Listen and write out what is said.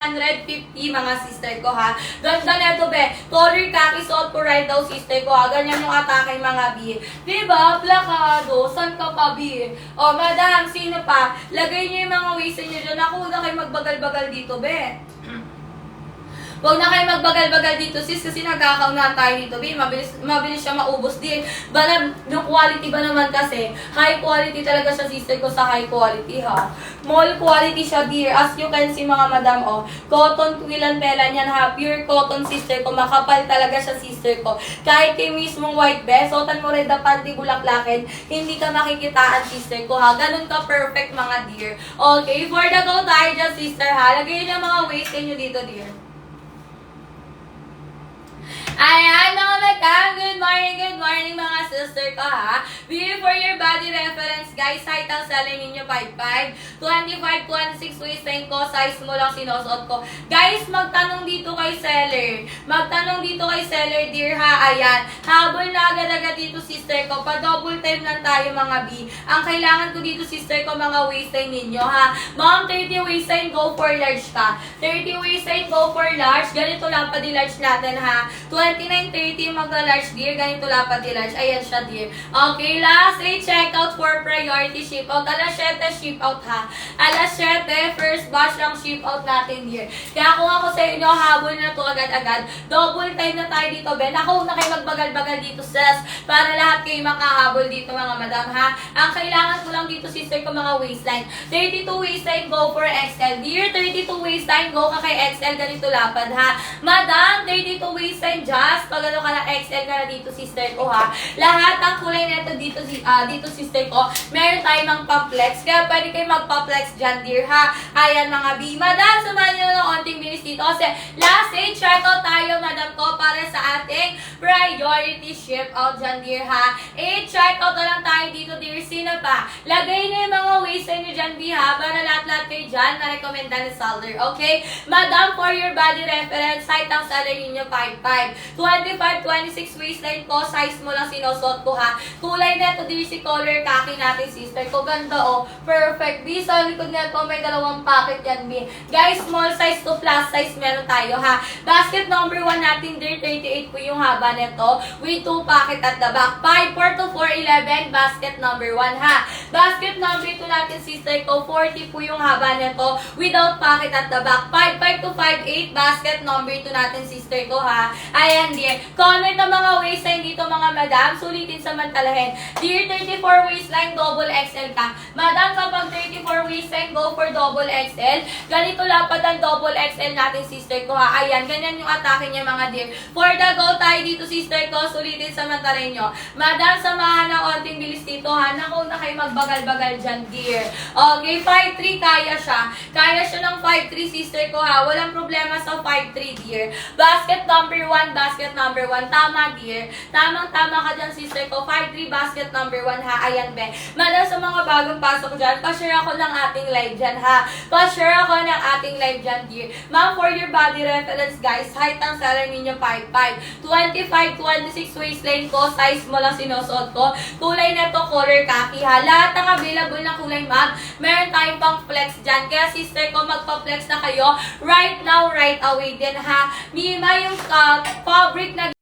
150 mga sister ko ha. Ganda neto be. Color khaki suot ko right daw sister ko ha. Ganyan yung atake mga bi. Diba? Plakado. San ka pa bi? O madam, sino pa? Lagay niyo yung mga waist niyo dyan. Ako na kayo magbagal-bagal dito be. Huwag na kayo magbagal-bagal dito sis kasi nagkakaunahan tayo dito. Mabilis siya maubos din. Yung quality ba naman kasi, high quality talaga siya sister ko sa high quality ha. Mall quality siya dear. As you can see mga madam oh. Cotton twilan pela niyan ha. Pure cotton sister ko. Makapal talaga siya sister ko. Kahit kayo mismong white best, sotan mo rin the panty bulaklakin, hindi ka makikitaan sister ko ha. Ganun ka perfect mga dear. Okay, for the go tayo dyan sister ha. Lagay niyo mga waist niyo dito dear. Ayan mga madam, good morning mga sister ko ha. For your body reference guys, height ang selling ninyo 5'5", 25, 26 waistline ko, size mo lang sinusuot ko. Guys, magtanong dito kay seller. Dear ha, ayan. Habol na agad-agad dito sister ko, pa double time lang tayo mga B. Ang kailangan ko dito sister ko mga waistline ninyo ha. Ma'am, 30 waistline, go for large ka. 30 waistline, go for large. Ganito lang pa di-large natin ha. 29.30 magla-large dear, ganito lapad di-large. Ayan siya dear. Okay, lastly, check out for priority ship out. Alas 7 ship out ha. Alas 7, first batch lang ship out natin dear. Kaya kung ako sa inyo, habol na to agad-agad. Double time na tayo dito, Ben. Ako na kayo magbagal-bagal dito, sis. Para lahat kayo makahabol dito mga madam ha. Ang kailangan ko lang dito sister ko mga waistline. 32 waistline, go for XL. Dear, 32 waistline, go ka kay XL. Ganito lapad ha. Madam, 32 waistline, just pag ano ka na XL ka na dito sister ko ha. Lahat ang kulay nito dito sister ko, meron tayong mga pa-flex. Kaya pwede kayo magpa-flex dyan dear ha. Ayan mga B. Madam, sumahan nyo ng onting bilis dito. Kasi last day, check out tayo madam ko para sa ating priority ship out dyan dear ha. Check out na lang tayo dito dear. Sino pa? Lagay nyo yung mga waistline nyo dyan B ha. Para lahat-lahat kayo dyan na-recommenda ni seller. Okay? Madam, for your body reference, height ang seller ninyo 5'5". 25, 26 waistline ko, size mo lang sinusuot ko ha. Kulay neto dear si color khaki natin sister ko. Ganda oh. Perfect B. Sa likod neto may dalawang pocket yan B. Guys, small size to plus size meron tayo ha. Basket number 1 natin dear, 38 po yung haba neto. With 2 pocket at the back. 5, 4 to 4, 11. Basket number 1 ha. Basket number 2 natin sister ko, 40 po yung haba neto. Without pocket at the back. 5, 5 to 5, 8. Basket number 2 natin sister ko ha. Ayan dear. Comment ng mga waistline dito mga madam. Sulitin samantalahin. Dear, 34 waistline, double XL ka. Madam, kapag 34 waistline, go for double XL. Ganito lapad ang double XL natin sister ko ha. Ayan, ganyan yung atake niya mga dear. For the go tayo dito sister ko, sulitin samantalahin nyo. Madam, samahan ng onting bilis dito ha. Naku na kayo magbagal-bagal dyan dear. Okay, 5'3 kaya siya. Kaya siya ng 5'3 sister ko ha. Walang problema sa 5'3 dear. Basket number 1, basket number 1. Tama dear. Tamang-tama ka dyan sister ko. 5'3 basket number 1 ha. Ayan be. Madam, sa mga bagong pasok dyan, pa-share ako ng ating live dyan ha. Pa-share ako ng ating live dyan dear. Ma'am, for your body reference guys, height ang seller ninyo 5'5". 25, 26 waistline ko, size mo lang sinusuot ko. Kulay na to, color khaki ha. Lahat ng available na kulay ma'am, meron tayong pang flex dyan. Kaya sister ko, magpa-flex na kayo right now, right away din ha. Mima yung fabric na